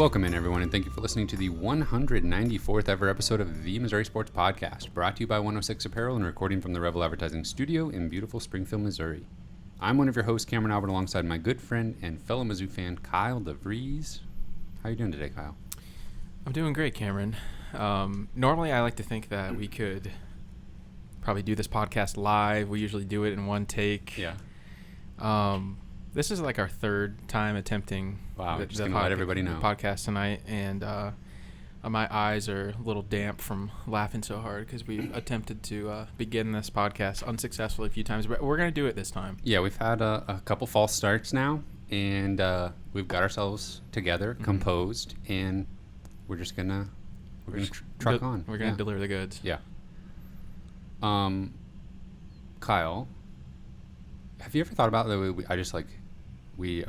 Welcome in, everyone, and thank you for listening to the 194th ever episode of the Missouri Sports Podcast, brought to you by 106 Apparel and recording from the Rebel Advertising Studio in beautiful Springfield, Missouri. I'm one of your hosts, Cameron Albert, alongside my good friend and fellow Mizzou fan, Kyle DeVries. How are you doing today, Kyle? I'm doing great, Cameron. Normally, I like to think that we could probably do this podcast live. We usually do it in one take. Yeah. This is like our third time attempting just gonna let everybody know. The podcast tonight, and my eyes are a little damp from laughing so hard because we attempted to begin this podcast unsuccessfully a few times, but we're going to do it this time. Yeah, we've had a couple false starts now, and we've got ourselves together, composed, and we're just gonna truck on. We're gonna deliver the goods. Yeah. Kyle, have you ever thought about that?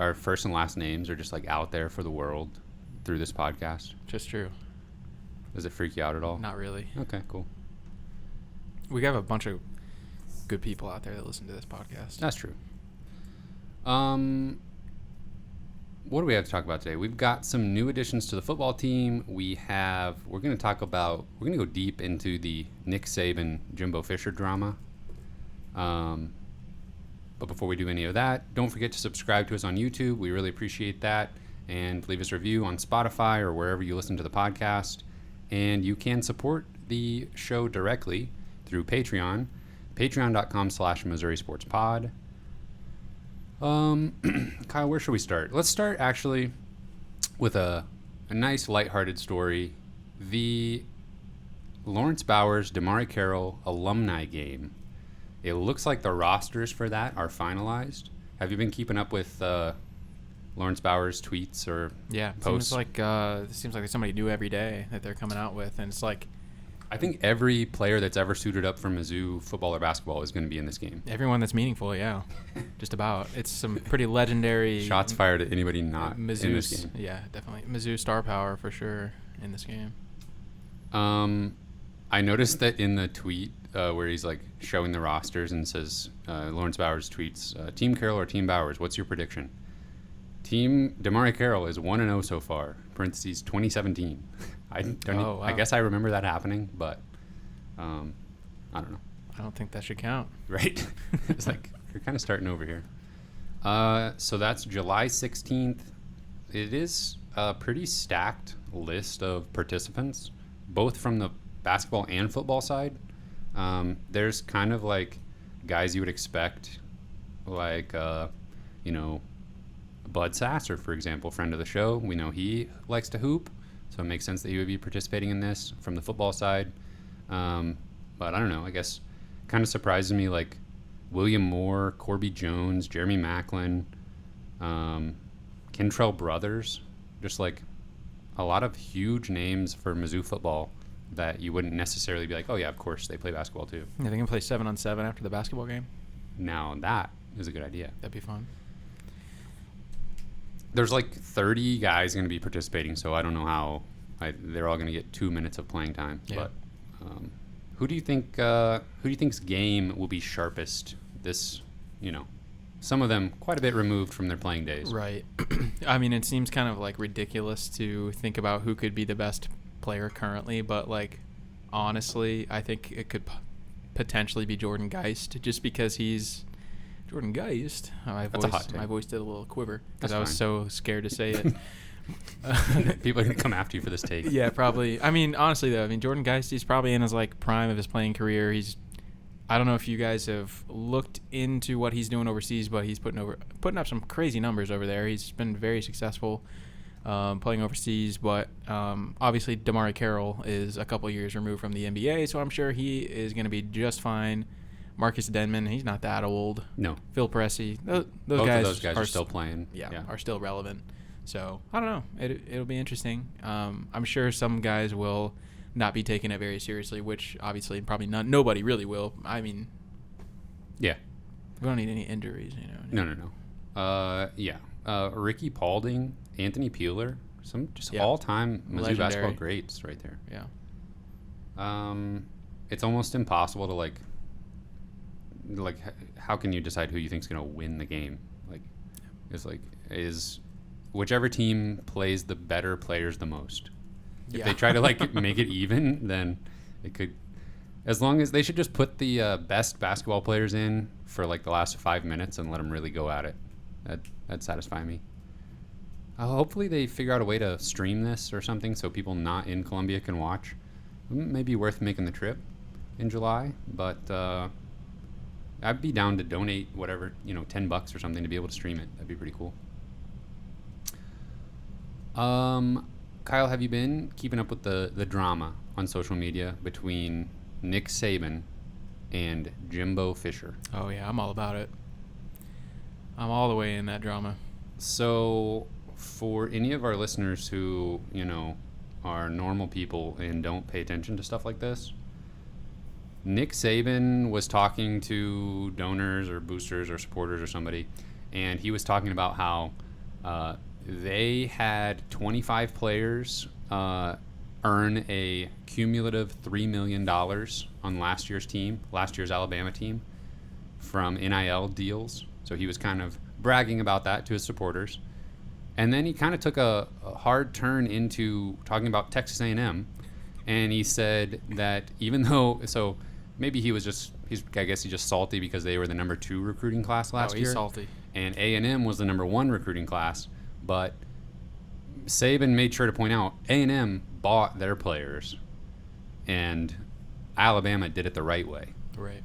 Our first and last names are just like out there for the world through this podcast. Just true. Does it freak you out at all? Not really. Okay, cool. We have a bunch of good people out there that listen to this podcast. That's true. What do we have to talk about today? We've got some new additions to the football team. We're going to go deep into the Nick Saban, Jimbo Fisher drama. But before we do any of that, don't forget to subscribe to us on YouTube. We really appreciate that. And leave us a review on Spotify or wherever you listen to the podcast. And you can support the show directly through Patreon, patreon.com/Missouri Sports Pod. Kyle, where should we start? Let's start actually with a nice lighthearted story. The Lawrence Bowers, Damari Carroll alumni game. It looks like the rosters for that are finalized. Have you been keeping up with Lawrence Bowers' tweets or posts? It seems like there's somebody new every day that they're coming out with, and it's like I think every player that's ever suited up for Mizzou football or basketball is going to be in this game. Everyone that's meaningful, yeah, just about. It's some pretty legendary shots fired at anybody not Mizzou's, in this game. Yeah, definitely Mizzou star power for sure in this game. I noticed that in the tweet where he's like showing the rosters and says Lawrence Bowers tweets, Team Carroll or Team Bowers, what's your prediction? Team Damari Carroll is 1-0 so far, parentheses 2017. I guess I remember that happening, but I don't know. I don't think that should count. Right? It's like you're kind of starting over here. So that's July 16th. It is a pretty stacked list of participants, both from the basketball and football side. There's kind of like guys you would expect, like Bud Sasser, for example, friend of the show. We know he likes to hoop, so it makes sense that he would be participating in this from the football side. But I don't know. I guess kind of surprises me, like William Moore, Corby Jones, Jeremy Macklin, Kentrell Brothers, just like a lot of huge names for Mizzou football that you wouldn't necessarily be like, oh yeah, of course they play basketball too. Yeah, they can play 7-on-7 after the basketball game. Now that is a good idea. That'd be fun. There's like 30 guys going to be participating, so I don't know how they're all going to get 2 minutes of playing time. Yeah. But who do you think's game will be sharpest? This, some of them quite a bit removed from their playing days. Right. I mean, it seems kind of like ridiculous to think about who could be the best player currently, but like honestly, I think it could potentially be Jordan Geist, just because he's Jordan Geist. That's a hot take. My voice did a little quiver because I was so scared to say it. People are going to come after you for this take. Yeah, probably. I mean, honestly though, Jordan Geist, he's probably in his like prime of his playing career. I don't know if you guys have looked into what he's doing overseas, but he's putting up some crazy numbers over there. He's been very successful playing overseas, but obviously Damari Carroll is a couple years removed from the NBA, so I'm sure he is going to be just fine. Marcus Denman, he's not that old. No. Phil Pressey, both of those guys are still playing. Yeah, are still relevant. So I don't know. It'll be interesting. I'm sure some guys will not be taking it very seriously, which obviously probably nobody really will. I mean, yeah, we don't need any injuries, No. Ricky Paulding, Anthony Peeler, some just all-time Mizzou basketball greats right there. Yeah. It's almost impossible to like how can you decide who you think is going to win the game? Like, it's like, is whichever team plays the better players the most. If Yeah. they try to like make it even, then it could. As long as they should just put the best basketball players in for like the last 5 minutes and let them really go at it. That'd satisfy me. Hopefully they figure out a way to stream this or something so people not in Columbia can watch. Maybe worth making the trip in July, but I'd be down to donate whatever, $10 or something to be able to stream it. That'd be pretty cool. Kyle, have you been keeping up with the drama on social media between Nick Saban and Jimbo Fisher? Oh, yeah, I'm all about it. I'm all the way in that drama. So, for any of our listeners who, are normal people and don't pay attention to stuff like this, Nick Saban was talking to donors or boosters or supporters or somebody, and he was talking about how they had 25 players earn a cumulative $3 million on last year's Alabama team, from NIL deals. So he was kind of bragging about that to his supporters. And then he kind of took a hard turn into talking about Texas A&M. And he said that even though, so maybe I guess he's just salty because they were the number 2 recruiting class last year. He's salty. And A&M was the number 1 recruiting class. But Saban made sure to point out A&M bought their players and Alabama did it the right way. Right.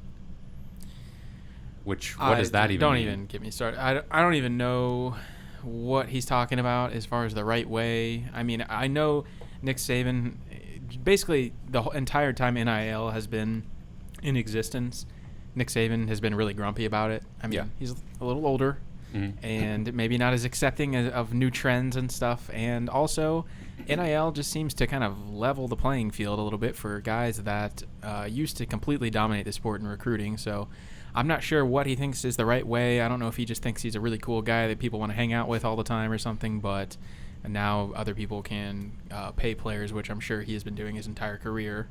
What does that even mean? Don't even get me started. I don't even know what he's talking about as far as the right way. I mean, I know Nick Saban, basically the whole entire time NIL has been in existence, Nick Saban has been really grumpy about it. I mean, he's a little older and maybe not as accepting of new trends and stuff. And also, NIL just seems to kind of level the playing field a little bit for guys that used to completely dominate the sport in recruiting. So I'm not sure what he thinks is the right way. I don't know if he just thinks he's a really cool guy that people want to hang out with all the time or something, but now other people can pay players, which I'm sure he has been doing his entire career,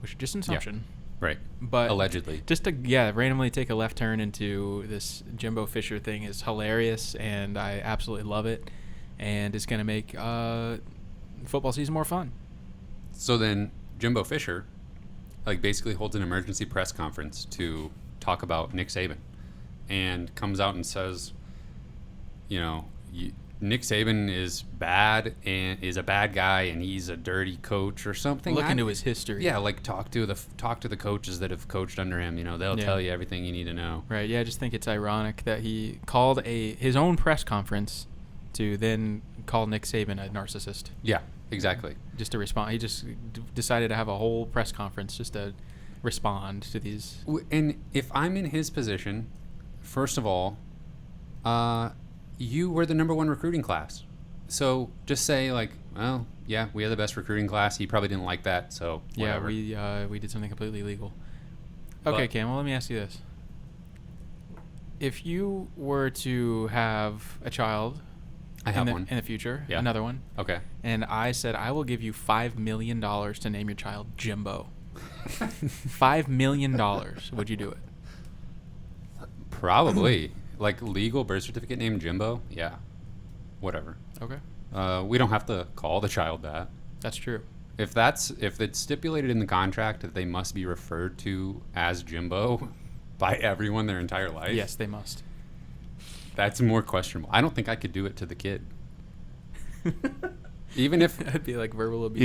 which is just an assumption. Yeah. Right. But allegedly. Just to randomly take a left turn into this Jimbo Fisher thing is hilarious, and I absolutely love it, and it's going to make football season more fun. So then Jimbo Fisher basically holds an emergency press conference to talk about Nick Saban and comes out and says, Nick Saban is bad and is a bad guy and he's a dirty coach or something. Look into his history. Yeah, talk to the coaches that have coached under him. They'll tell you everything you need to know. Right. Yeah, I just think it's ironic that he called his own press conference to then call Nick Saban a narcissist. Yeah, exactly. Just to respond. He just decided to have a whole press conference just to respond to these. And if I'm in his position, first of all, you were the number 1 recruiting class. So just say well, yeah, we had the best recruiting class. He probably didn't like that, so whatever. Yeah, we did something completely illegal. Okay, Cam, well, let me ask you this. If you were to have a child one in the future, another one. Okay. And I said, I will give you $5 million to name your child Jimbo. $5 million. Would you do it? Probably. Legal birth certificate named Jimbo? Yeah. Whatever. Okay. We don't have to call the child that. That's true. If it's stipulated in the contract that they must be referred to as Jimbo by everyone their entire life. Yes, they must. That's more questionable. I don't think I could do it to the kid. Even if it'd be verbal abuse.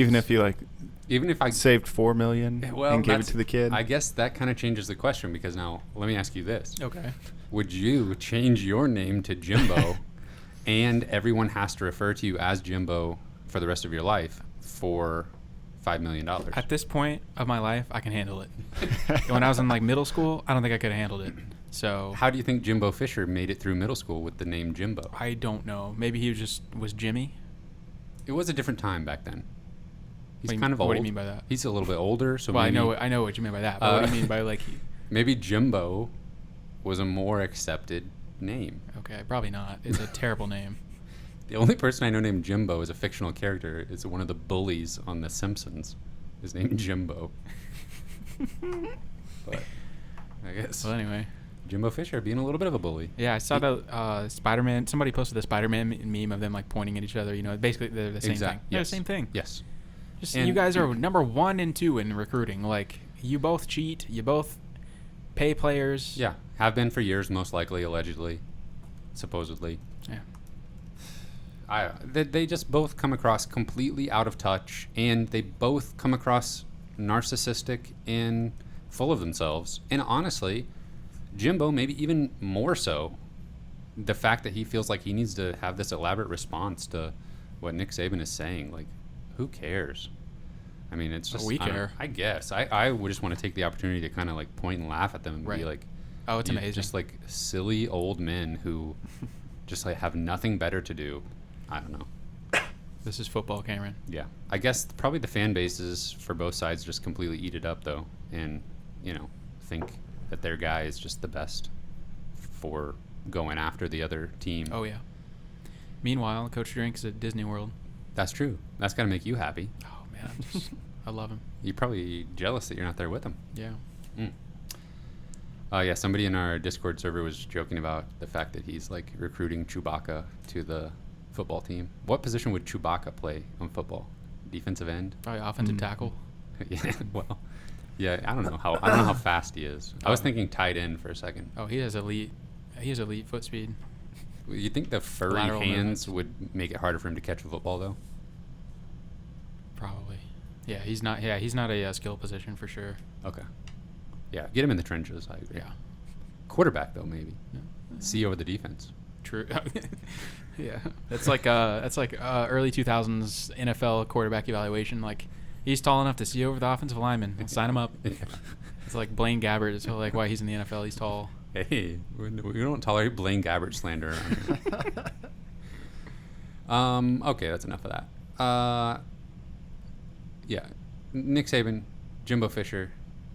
Even if I saved $4 million and gave it to the kid. I guess that kind of changes the question, because now let me ask you this. Okay. Would you change your name to Jimbo and everyone has to refer to you as Jimbo for the rest of your life for $5 million? At this point of my life, I can handle it. When I was in middle school, I don't think I could have handled it. So how do you think Jimbo Fisher made it through middle school with the name Jimbo? I don't know. Maybe he was Jimmy. It was a different time back then. He's kind of old. What do you mean by that? He's a little bit older, so well, maybe, I know what you mean by that. But what do you mean by maybe Jimbo was a more accepted name. Okay, probably not. It's a terrible name. The only person I know named Jimbo is a fictional character. It's one of the bullies on The Simpsons. His name is Jimbo. But I guess. Well, anyway. Jimbo Fisher being a little bit of a bully. Yeah, I saw the Spider-Man. Somebody posted the Spider-Man meme of them like pointing at each other. Basically they're the same thing. They're the same thing. Yes. Just you guys are number 1 and 2 in recruiting. Like, you both cheat. You both pay players. Yeah, have been for years, most likely, allegedly, supposedly. Yeah. They just both come across completely out of touch, and they both come across narcissistic and full of themselves. And honestly, Jimbo maybe even more so. The fact that he feels like he needs to have this elaborate response to what Nick Saban is saying, like, who cares? I mean, it's just... We care. I guess. I would just want to take the opportunity to kind of, like, point and laugh at them and be like... Oh, it's amazing. Just, like, silly old men who just, like, have nothing better to do. I don't know. This is football, Cameron. Yeah. I guess probably the fan bases for both sides just completely eat it up, though, and, think that their guy is just the best for going after the other team. Oh, yeah. Meanwhile, Coach Drink's at Disney World. That's true. That's got to make you happy. Oh, man. I love him. You're probably jealous that you're not there with him. Yeah. Yeah, somebody in our Discord server was joking about the fact that he's, like, recruiting Chewbacca to the football team. What position would Chewbacca play on football? Defensive end? Probably offensive tackle. Yeah, well, yeah, I don't know how fast he is. I was thinking tight end for a second. Oh, he has elite foot speed. You think the furry Lateral hands movements. would make it harder for him to catch a football, though? Probably. Yeah, he's not a skill position for sure. Okay. Yeah, get him in the trenches. I agree. Yeah. Quarterback, though, maybe. Yeah. See over the defense. True. Yeah. That's like early 2000s NFL quarterback evaluation. Like, he's tall enough to see over the offensive lineman. We'll sign him up. Yeah. It's like Blaine Gabbert. It's like why he's in the NFL. He's tall. Hey, we don't tolerate Blaine Gabbert slander around here. Okay, that's enough of that. Yeah, Nick Saban, Jimbo Fisher,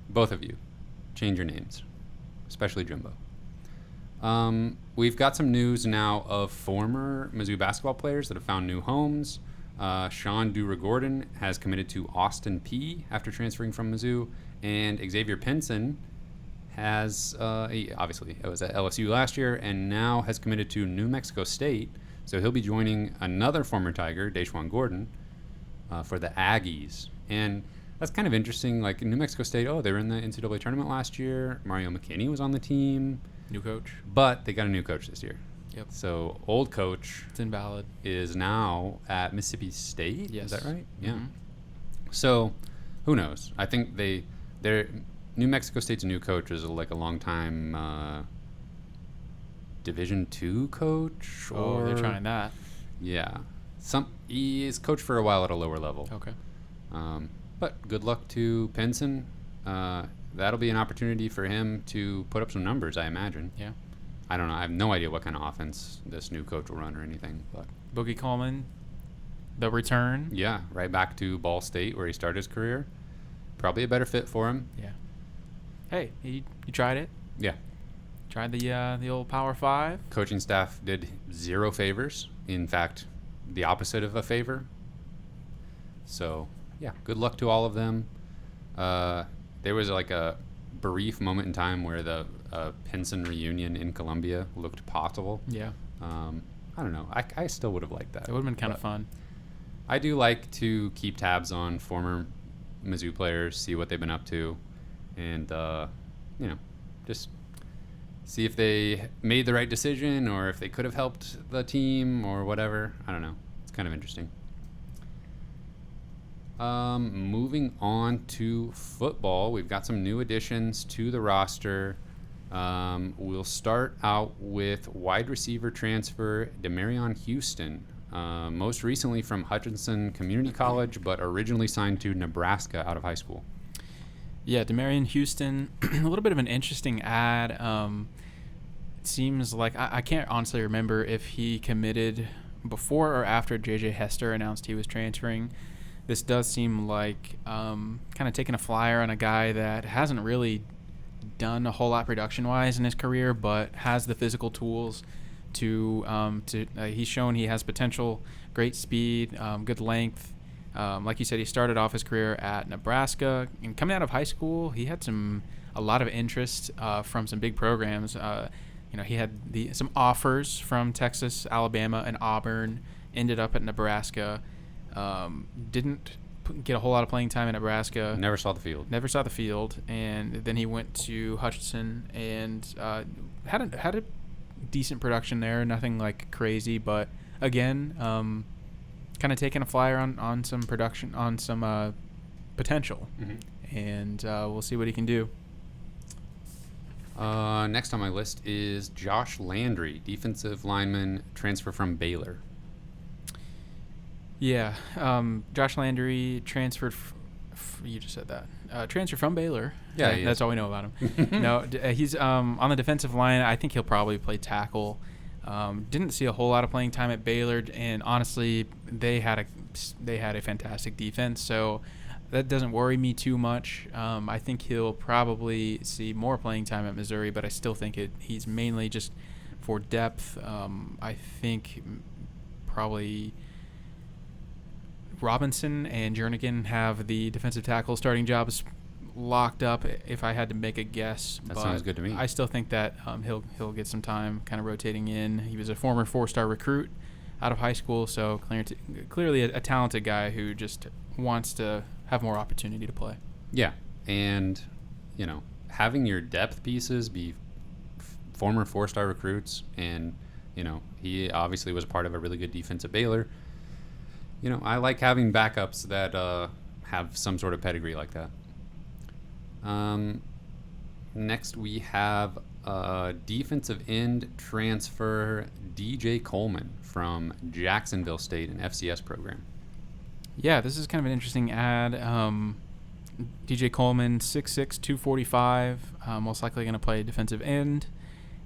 both of you, change your names, especially Jimbo. We've got some news now of former Mizzou basketball players that have found new homes. Sean Dura-Gordon has committed to Austin Peay after transferring from Mizzou, and Xavier Pinson has obviously it was at LSU last year and now has committed to New Mexico State. So he'll be joining another former Tiger, Deshaun Gordon, for the Aggies. And that's kind of interesting. Like New Mexico State, they were in the NCAA tournament last year. Mario McKinney was on the team. New coach. But they got a new coach this year. Yep. So old coach It's invalid. is now at Mississippi State. Yes. Is that right? Mm-hmm. Yeah. So who knows? I think they're New Mexico State's new coach is like a long time Division II coach. Oh, they're trying that. Yeah. He is coached for a while at a lower level. Okay. But good luck to Pinson. That'll be an opportunity for him to put up some numbers, I imagine. Yeah. I don't know. I have no idea what kind of offense this new coach will run or anything. But Boogie Coleman, the return. yeah, right back to Ball State where he started his career. Probably a better fit for him. Yeah. Hey, you tried it. Yeah. Tried the old Power 5. Coaching staff did zero favors. In fact, the opposite of a favor. So, yeah, good luck to all of them. There was like a brief moment in time where the Pinson reunion in Columbia looked possible. Yeah. I don't know. I still would have liked that. It would have been kind of fun. I do like to keep tabs on former Mizzou players, see what they've been up to, and, just see if they made the right decision or if they could have helped the team or whatever. I don't know. It's kind of interesting. Moving on to football, we've got some new additions to the roster. We'll start out with wide receiver transfer Demarion Houston, most recently from Hutchinson Community College, but originally signed to Nebraska out of high school. Yeah, Demarion Houston, a little bit of an interesting ad. It seems like I can't honestly remember if he committed before or after J.J. Hester announced he was transferring. This does seem like kind of taking a flyer on a guy that hasn't really done a whole lot production-wise in his career, but has the physical tools to he's shown he has potential, great speed, good length, Like you said, he started off his career at Nebraska, and coming out of high school, he had a lot of interest from some big programs. He had some offers from Texas, Alabama, and Auburn. Ended up at Nebraska. Didn't get a whole lot of playing time in Nebraska. Never saw the field. And then he went to Hutchinson and had a decent production there. Nothing like crazy, but again, kind of taking a flyer on some production, on some potential. Mm-hmm. And we'll see what he can do. Next on my list is Josh Landry, defensive lineman, transfer from Baylor. Yeah, Josh Landry transferred. You just said that. Transferred from Baylor. Yeah, that's all we know about him. No, he's on the defensive line. I think he'll probably play tackle. Didn't see a whole lot of playing time at Baylor, and honestly, they had a fantastic defense. So that doesn't worry me too much. I think he'll probably see more playing time at Missouri, but I still think he's mainly just for depth. I think probably Robinson and Jernigan have the defensive tackle starting jobs locked up, if I had to make a guess. That sounds good to me. I still think that he'll get some time kind of rotating in. He was a former 4-star recruit out of high school, so clearly a talented guy who just wants to have more opportunity to play. Yeah, and having your depth pieces be former 4-star recruits, and he obviously was part of a really good defense at Baylor. I like having backups that have some sort of pedigree like that. Next we have defensive end transfer DJ Coleman from Jacksonville State, an FCS program. Yeah, this is kind of an interesting ad. DJ Coleman, 6'6", 245, most likely going to play defensive end,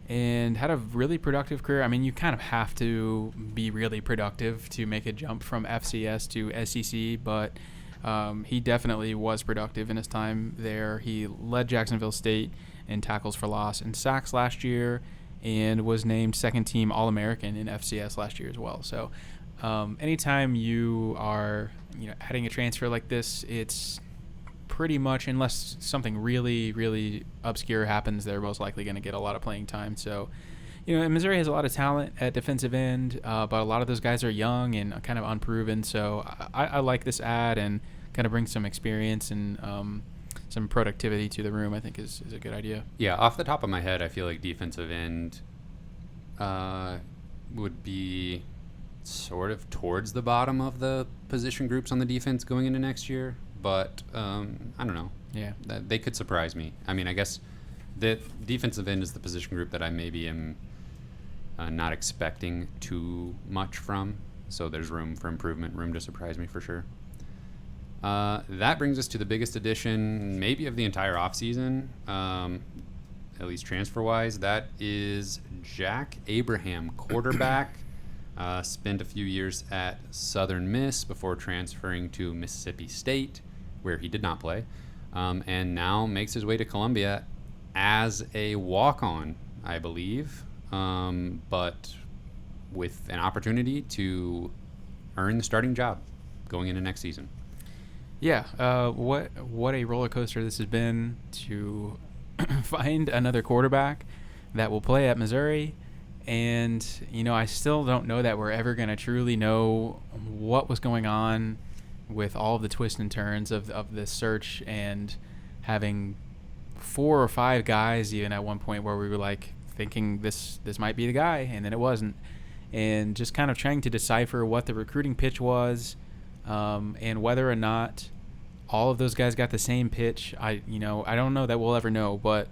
and had a really productive career. I mean, you kind of have to be really productive to make a jump from FCS to SEC, but he definitely was productive in his time there. He led Jacksonville State in tackles for loss and sacks last year, and was named second-team All-American in FCS last year as well. So anytime you are adding a transfer like this, it's pretty much, unless something really, really obscure happens, they're most likely going to get a lot of playing time. So, Missouri has a lot of talent at defensive end, but a lot of those guys are young and kind of unproven. So I like this ad, and kind of brings some experience and some productivity to the room. I think is a good idea. Yeah, off the top of my head, I feel like defensive end would be sort of towards the bottom of the position groups on the defense going into next year. But I don't know. Yeah, they could surprise me. I mean, I guess the defensive end is the position group that I maybe am not expecting too much from. So there's room for improvement, room to surprise me for sure. That brings us to the biggest addition, maybe of the entire offseason, at least transfer-wise. That is Jack Abraham, quarterback. Spent a few years at Southern Miss before transferring to Mississippi State, where he did not play, and now makes his way to Columbia as a walk-on, I believe, but with an opportunity to earn the starting job going into next season. Yeah, what a roller coaster this has been to find another quarterback that will play at Missouri. And, I still don't know that we're ever going to truly know what was going on with all of the twists and turns of this search, and having 4 or 5 guys even at one point where we were like thinking this might be the guy, and then it wasn't. And just kind of trying to decipher what the recruiting pitch was, and whether or not all of those guys got the same pitch. I don't know that we'll ever know, but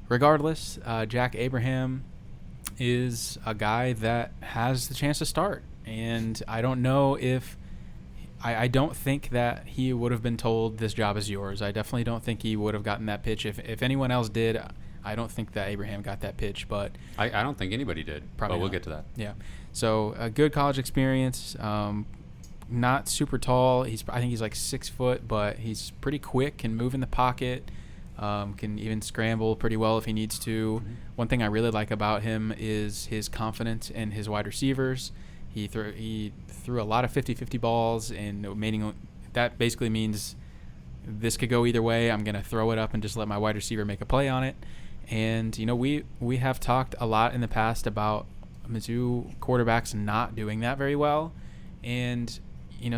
regardless, Jack Abraham is a guy that has the chance to start, and I don't know if I don't think that he would have been told this job is yours. I definitely don't think he would have gotten that pitch. If anyone else did, I don't think that Abraham got that pitch, but I don't think anybody did. Probably but we'll not. get to that. Yeah. So a good college experience. Not super tall. I think he's like 6 foot, but he's pretty quick, can move in the pocket. Can even scramble pretty well if he needs to. Mm-hmm. One thing I really like about him is his confidence in his wide receivers. He threw a lot of 50-50 balls, and meaning that basically means this could go either way. I'm going to throw it up and just let my wide receiver make a play on it. And, we have talked a lot in the past about Mizzou quarterbacks not doing that very well. And,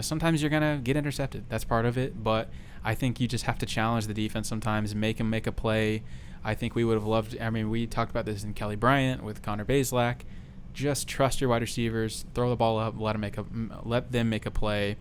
sometimes you're going to get intercepted. That's part of it. But I think you just have to challenge the defense sometimes, make them make a play. I think we would have loved – we talked about this in Kelly Bryant with Connor Bazelak. Just trust your wide receivers, throw the ball up, let them make a play.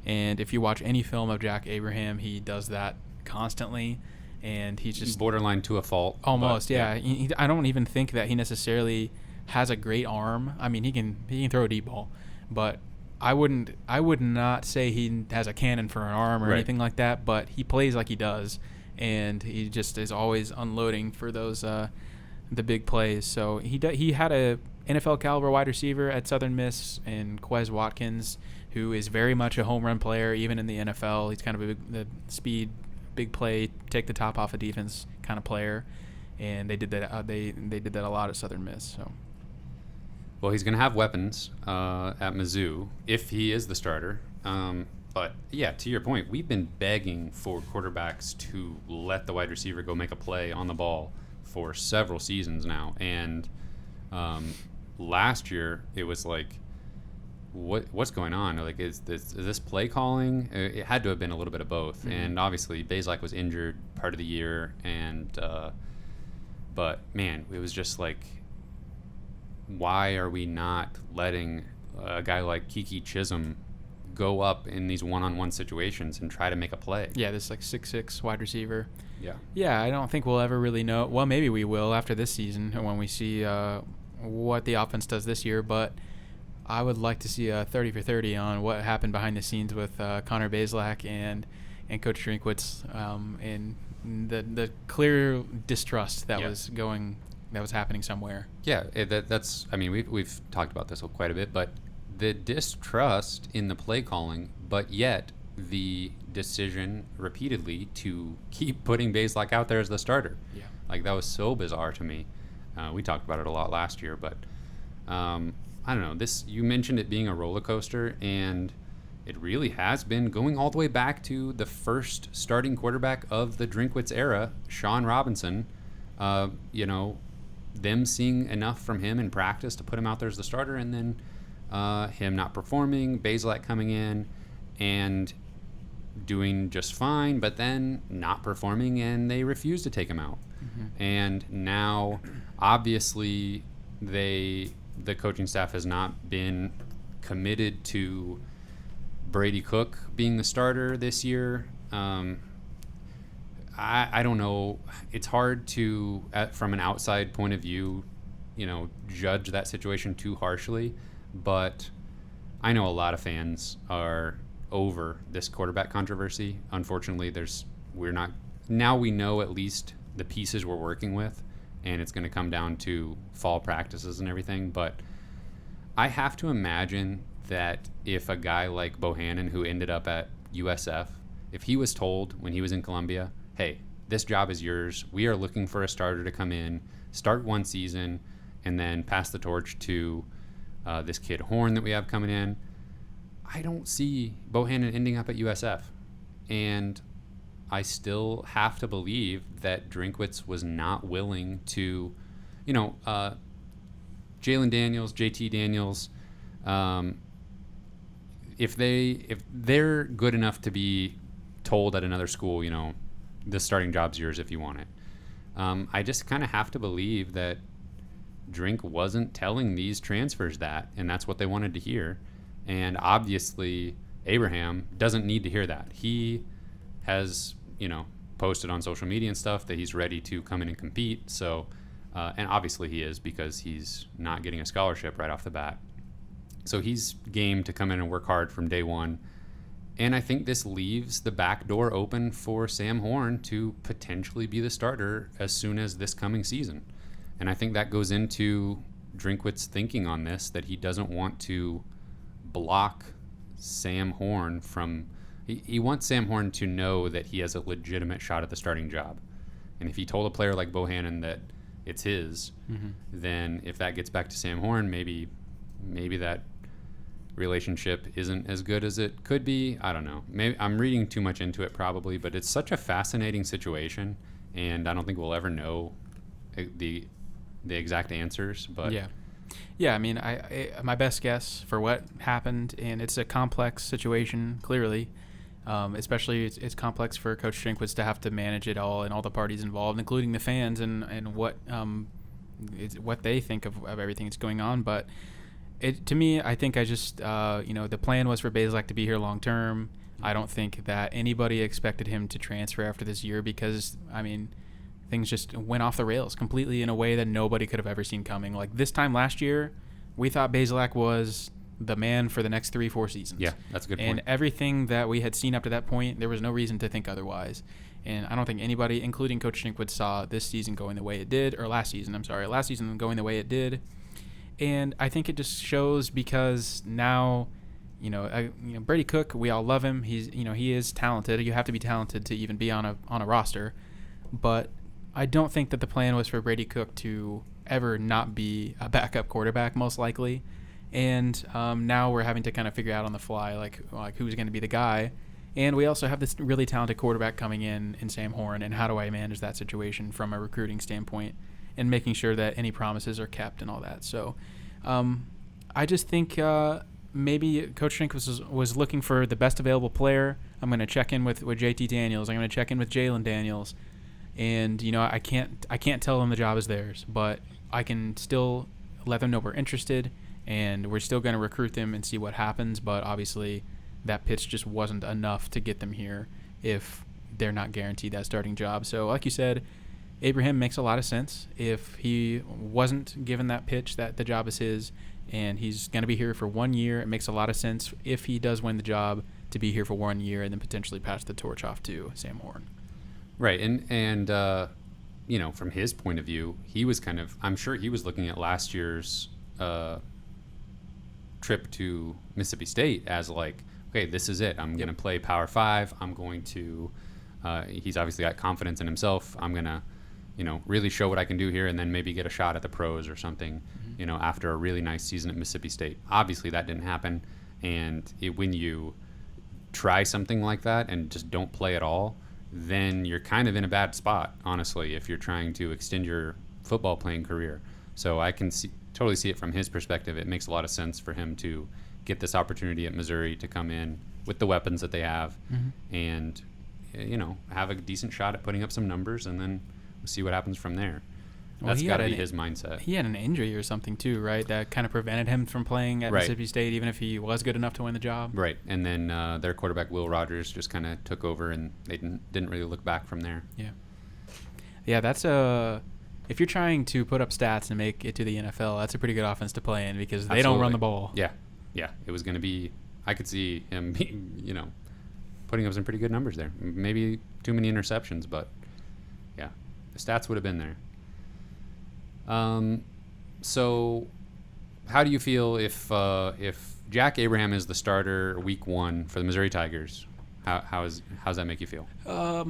And if you watch any film of Jack Abraham, he does that constantly, and he's just borderline to a fault. Almost, yeah. I don't even think that he necessarily has a great arm. I mean, he can throw a deep ball, but I would not say he has a cannon for an arm or anything like that. But he plays like he does, and he just is always unloading for those the big plays. So he had a NFL caliber wide receiver at Southern Miss and Quez Watkins, who is very much a home run player, even in the NFL. He's kind of the speed, big play, take the top off a defense kind of player, and they did that. They did that a lot at Southern Miss. So, well, he's going to have weapons at Mizzou if he is the starter. But yeah, to your point, we've been begging for quarterbacks to let the wide receiver go make a play on the ball for several seasons now, and last year it was like, what's going on? Like, is this play calling? It had to have been a little bit of both. Mm-hmm. And obviously Bazelak was injured part of the year, and but man, it was just like, why are we not letting a guy like Kiki Chisholm go up in these one-on-one situations and try to make a play? Yeah, this like 6'6" wide receiver. Yeah, I don't think we'll ever really know. Well, maybe we will after this season when we see what the offense does this year, but I would like to see a 30 for 30 on what happened behind the scenes with Connor Bazelak and Coach Drinkwitz, and the clear distrust that was happening somewhere. Yeah, that's. I mean, we've talked about this quite a bit, but the distrust in the play calling, but yet the decision repeatedly to keep putting Bazelak out there as the starter. Yeah, like that was so bizarre to me. We talked about it a lot last year, but I don't know. You mentioned it being a roller coaster, and it really has been, going all the way back to the first starting quarterback of the Drinkwitz era, Sean Robinson. Them seeing enough from him in practice to put him out there as the starter, and then him not performing, Bazelak coming in and doing just fine, but then not performing, and they refused to take him out. Mm-hmm. And now, obviously, the coaching staff has not been committed to Brady Cook being the starter this year. I don't know. It's hard to, from an outside point of view, judge that situation too harshly. But I know a lot of fans are over this quarterback controversy. Unfortunately, we know at least the pieces we're working with, and it's going to come down to fall practices and everything. But I have to imagine that if a guy like Bohannon, who ended up at USF, if he was told when he was in Columbia, hey, this job is yours, we are looking for a starter to come in, start one season, and then pass the torch to this kid Horn that we have coming in, I don't see Bohannon ending up at USF. And I still have to believe that Drinkwitz was not willing to, Jalen Daniels, JT Daniels, if they're good enough to be told at another school, the starting job's yours if you want it. I just kind of have to believe that Drink wasn't telling these transfers that, and that's what they wanted to hear. And obviously, Abraham doesn't need to hear that. He has, posted on social media and stuff that he's ready to come in and compete. So, and obviously he is, because he's not getting a scholarship right off the bat. So he's game to come in and work hard from day one. And I think this leaves the back door open for Sam Horn to potentially be the starter as soon as this coming season. And I think that goes into Drinkwitz's thinking on this, that he doesn't want to block Sam Horn from... He wants Sam Horn to know that he has a legitimate shot at the starting job. And if he told a player like Bohannon that it's his, then if that gets back to Sam Horn, maybe that relationship isn't as good as it could be. I don't know. Maybe I'm reading too much into it probably, but it's such a fascinating situation, and I don't think we'll ever know the exact answers. But yeah. I mean, I my best guess for what happened, and it's a complex situation clearly. Especially it's complex for Coach Drinkwitz to have to manage it all and all the parties involved, including the fans and what they think of everything that's going on. But to me, I think I just the plan was for Bazelak to be here long term. I don't think that anybody expected him to transfer after this year because I mean things just went off the rails completely in a way that nobody could have ever seen coming. Like this time last year, we thought Bazelak was the man for the next 3-4 seasons. Yeah, that's a good point. And everything that we had seen up to that point, there was no reason to think otherwise. And I don't think anybody, including Coach Drinkwitz, saw this season going the way it did, or last season going the way it did. And I think it just shows because now, Brady Cook, we all love him. He is talented. You have to be talented to even be on a roster. But I don't think that the plan was for Brady Cook to ever not be a backup quarterback, most likely. And now we're having to kind of figure out on the fly, like who's going to be the guy. And we also have this really talented quarterback coming in Sam Horn. And how do I manage that situation from a recruiting standpoint and making sure that any promises are kept and all that. So I just think maybe Coach Drinkwitz was looking for the best available player. I'm going to check in with JT Daniels. I'm going to check in with Jalen Daniels. And, I can't tell them the job is theirs, but I can still let them know we're interested. And we're still going to recruit them and see what happens. But obviously, that pitch just wasn't enough to get them here if they're not guaranteed that starting job. So, like you said, Abraham makes a lot of sense. If he wasn't given that pitch that the job is his and he's going to be here for 1 year, it makes a lot of sense if he does win the job to be here for 1 year and then potentially pass the torch off to Sam Horn. Right. And from his point of view, he was I'm sure he was looking at last year's trip to Mississippi State as like, okay, this is it. I'm going to play Power 5. I'm going to he's obviously got confidence in himself. I'm going to, really show what I can do here and then maybe get a shot at the pros or something, after a really nice season at Mississippi State. Obviously that didn't happen. And when you try something like that and just don't play at all, then you're kind of in a bad spot, honestly, if you're trying to extend your football playing career. So I can totally see it from his perspective. It makes a lot of sense for him to get this opportunity at Missouri to come in with the weapons that they have and, have a decent shot at putting up some numbers and then we'll see what happens from there. Well, that's got to be his mindset. He had an injury or something too, right? That kind of prevented him from playing at Mississippi State, even if he was good enough to win the job. Right. And then their quarterback, Will Rogers, just kind of took over and they didn't really look back from there. Yeah. Yeah, that's if you're trying to put up stats and make it to the NFL, that's a pretty good offense to play in because they don't run the ball. Yeah. Yeah. It was going to be, I could see him, putting up some pretty good numbers there. Maybe too many interceptions, but yeah, the stats would have been there. So how do you feel if Jack Abraham is the starter week 1 for the Missouri Tigers? How's that make you feel? I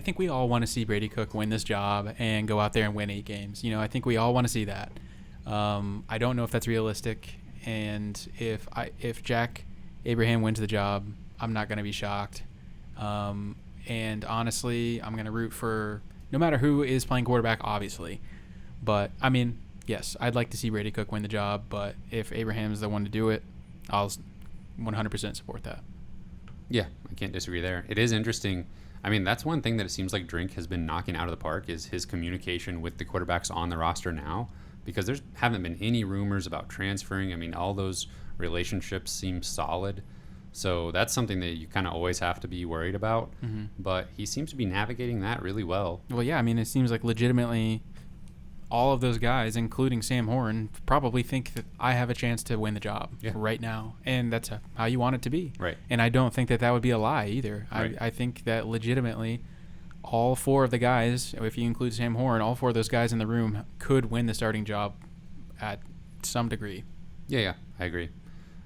think we all want to see Brady Cook win this job and go out there and win 8 games. I think we all want to see that. I don't know if that's realistic, and if Jack Abraham wins the job, I'm not going to be shocked. And honestly, I'm going to root for no matter who is playing quarterback, obviously. But, I mean, yes, I'd like to see Brady Cook win the job, but if Abraham's the one to do it, I'll 100% support that. Yeah, I can't disagree there. It is interesting. I mean, that's one thing that it seems like Drink has been knocking out of the park is his communication with the quarterbacks on the roster now, because there haven't been any rumors about transferring. I mean, all those relationships seem solid. So that's something that you kind of always have to be worried about. Mm-hmm. But he seems to be navigating that really well. Well, yeah, I mean, it seems like legitimately all of those guys, including Sam Horn, probably think that I have a chance to win the job right now. And that's how you want it to be. Right. And I don't think that would be a lie either. Right. I think that legitimately all 4 of the guys, if you include Sam Horn, all 4 of those guys in the room could win the starting job at some degree. Yeah, I agree.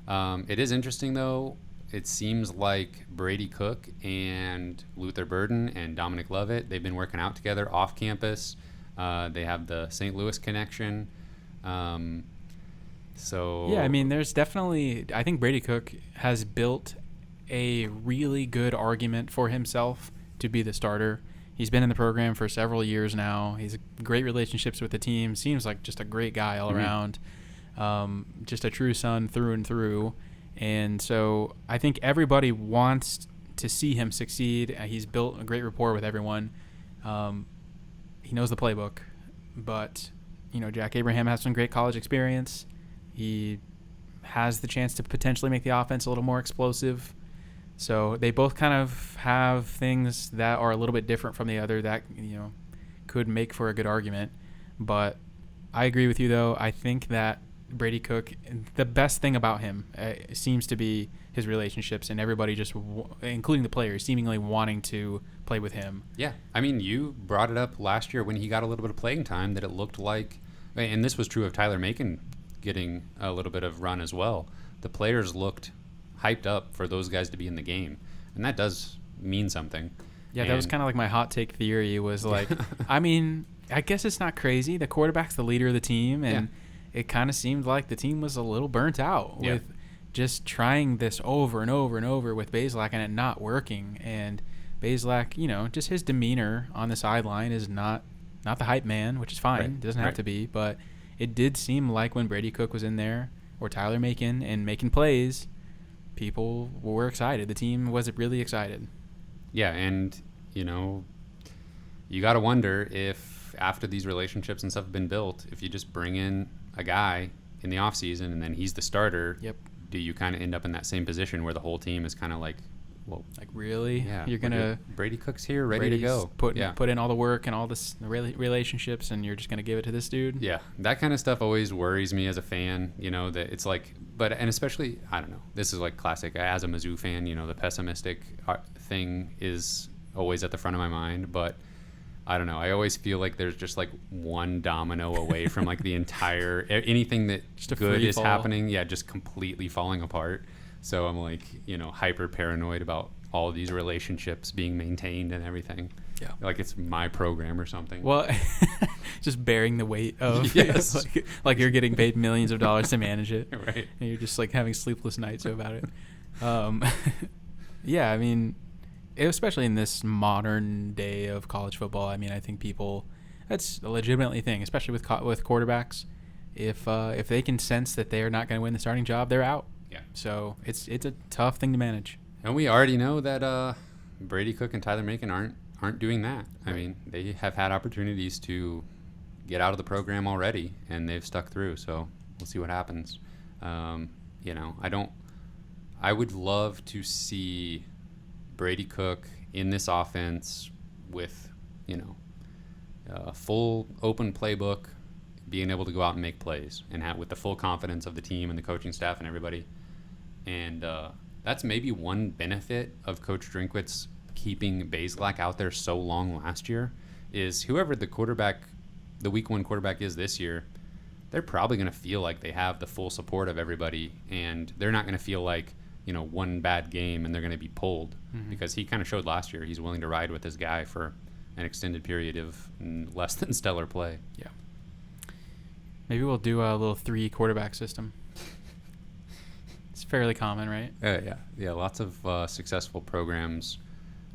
It is interesting, though. It seems like Brady Cook and Luther Burden and Dominic Lovett, they've been working out together off campus. They have the St. Louis connection. So yeah, I mean, there's definitely. I think Brady Cook has built a really good argument for himself to be the starter. He's been in the program for several years now. He's great relationships with the team. Seems like just a great guy all around. Just a true son through and through. And so I think everybody wants to see him succeed. He's built a great rapport with everyone. He knows the playbook. But, Jack Abraham has some great college experience. He has the chance to potentially make the offense a little more explosive. So they both kind of have things that are a little bit different from the other that, could make for a good argument. But I agree with you, though. I think that Brady Cook, the best thing about him seems to be his relationships and everybody just, including the players, seemingly wanting to play with him. Yeah. I mean, you brought it up last year when he got a little bit of playing time that it looked like, and this was true of Tyler Macon getting a little bit of run as well. The players looked hyped up for those guys to be in the game, and that does mean something. Yeah, that was kind of like my hot take theory was like, I mean, I guess it's not crazy. The quarterback's the leader of the team, and it kind of seemed like the team was a little burnt out with just trying this over and over and over with Bazelak and it not working. And Bazelak, just his demeanor on the sideline is not the hype man, which is fine. It doesn't have to be, but it did seem like when Brady Cook was in there or Tyler Macon and making plays, people were excited. The team was really excited. Yeah, and, you got to wonder if after these relationships and stuff have been built, if you just bring in a guy in the offseason and then he's the starter, do you kind of end up in that same position where the whole team is kind of like, well, like really? Yeah, you're going to... Brady Cook's here, ready to go. Put in all the work and all this relationships, and you're just going to give it to this dude? Yeah, that kind of stuff always worries me as a fan, that it's like... and especially, I don't know, this is like classic. As a Mizzou fan, the pessimistic thing is always at the front of my mind, but I don't know. I always feel like there's just like one domino away from like the entire... anything that just good is happening, just completely falling apart. So I'm like, hyper paranoid about all these relationships being maintained and everythting. Yeah. Like it's my program or something. Well, just bearing the weight of like you're getting paid millions of dollars to manage it. Right. And you're just like having sleepless nights about it. Yeah, I mean, especially in this modern day of college football, I mean, I think that's a legitimately thing, especially with quarterbacks. If they can sense that they're not going to win the starting job, they're out. Yeah. So it's a tough thing to manage. And we already know that Brady Cook and Tyler Macon aren't doing that. Right. I mean, they have had opportunities to get out of the program already, and they've stuck through. So we'll see what happens. I would love to see Brady Cook in this offense with, a full open playbook, being able to go out and make plays and with the full confidence of the team and the coaching staff and everybody. And that's maybe one benefit of Coach Drinkwitz keeping Bazelak out there so long last year is whoever the week one quarterback is this year, they're probably going to feel like they have the full support of everybody, and they're not going to feel like, one bad game and they're going to be pulled, because he kind of showed last year he's willing to ride with this guy for an extended period of less than stellar play. Yeah. Maybe we'll do a little 3 quarterback system. It's fairly common, right? Yeah. Lots of successful programs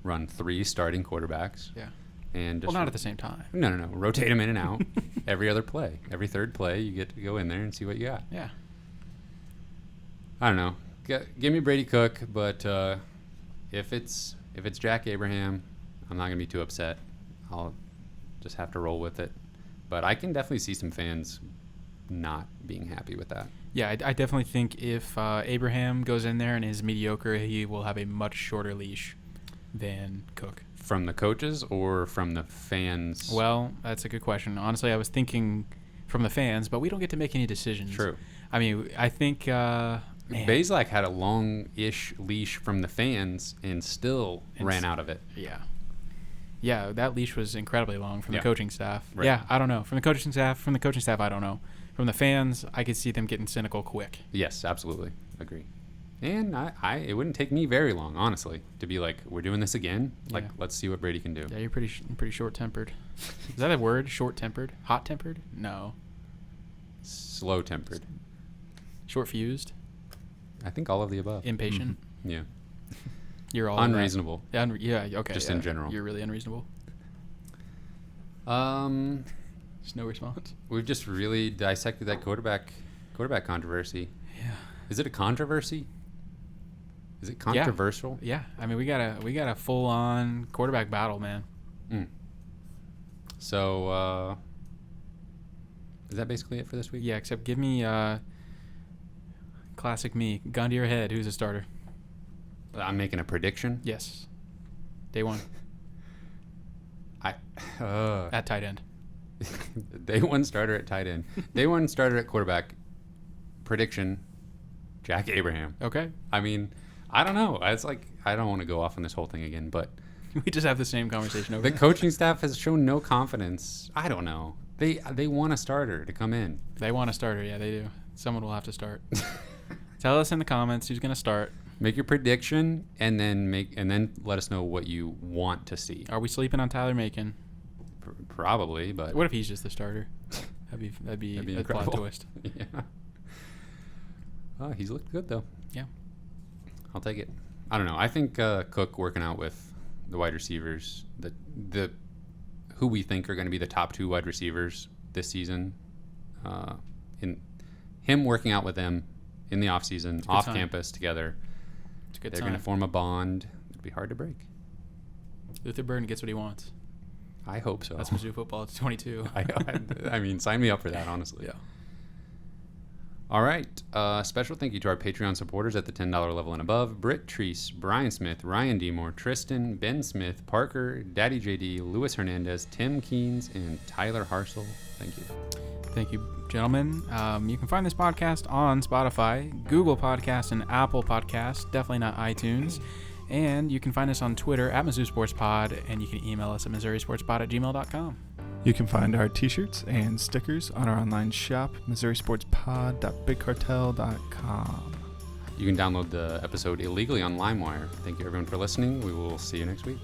run 3 starting quarterbacks. Yeah. And just not at the same time. No. Rotate them in and out. Every other play, every third play, you get to go in there and see what you got. Yeah. I don't know. Give me Brady Cook, but if it's Jack Abraham, I'm not gonna be too upset. I'll just have to roll with it. But I can definitely see some fans not being happy with that. Yeah, I definitely think if Abraham goes in there and is mediocre, he will have a much shorter leash than Cook. From the coaches or from the fans? Well, that's a good question. Honestly, I was thinking from the fans, but we don't get to make any decisions. True. I mean, I think... Bazelak had a long-ish leash from the fans and still ran out of it. Yeah. Yeah, that leash was incredibly long from the coaching staff. Right. Yeah, I don't know. From the coaching staff, I don't know. From the fans, I could see them getting cynical quick. Yes, absolutely. Agree. And it wouldn't take me very long, honestly, to be like, we're doing this again? Like, let's see what Brady can do. Yeah, you're pretty short-tempered. Is that a word? Short-tempered? Hot-tempered? No. Slow-tempered. Short-fused? I think all of the above. Impatient? Yeah. You're all unreasonable. Yeah, okay. Just in general. You're really unreasonable. Just no response. We've just really dissected that quarterback controversy. Yeah. Is it a controversy? Is it controversial? Yeah. I mean, we got a full-on quarterback battle, man. So, is that basically it for this week? Yeah, except give me classic me. Gun to your head. Who's a starter? I'm making a prediction. Yes. Day one. At tight end. Day one starter at tight end. Day one starter at quarterback. Prediction, Jack Abraham. Okay. I mean, I don't know. It's like, I don't want to go off on this whole thing again, but we just have the same conversation over. The coaching staff has shown no confidence. I don't know. They want a starter to come in. They want a starter. Yeah, they do. Someone will have to start. Tell us in the comments who's going to start. Make your prediction and then let us know what you want to see. Are we sleeping on Tyler Macon? Probably, but what if he's just the starter? That'd be a plot twist. Yeah. Oh, he's looked good though. Yeah. I'll take it. I don't know. I think Cook working out with the wide receivers, the who we think are going to be the top 2 wide receivers this season, in him working out with them in the offseason, off campus together. It's a good They're sign. going to form a bond. It'll be hard to break. Luther Burden gets what he wants. I hope so. That's Mizzou football. It's 22. I mean, sign me up for that, honestly. Yeah. All right. Special thank you to our Patreon supporters at the $10 level and above. Britt Treese, Brian Smith, Ryan Demore, Tristan, Ben Smith, Parker, Daddy JD, Luis Hernandez, Tim Keynes, and Tyler Harsel. Thank you. Thank you, gentlemen. You can find this podcast on Spotify, Google Podcasts, and Apple Podcasts. Definitely not iTunes. And you can find us on Twitter at Mizzou Sports Pod, and you can email us at MissouriSportsPod@gmail.com. You can find our t-shirts and stickers on our online shop, MissouriSportsPod.BigCartel.com. You can download the episode illegally on LimeWire. Thank you, everyone, for listening. We will see you next week.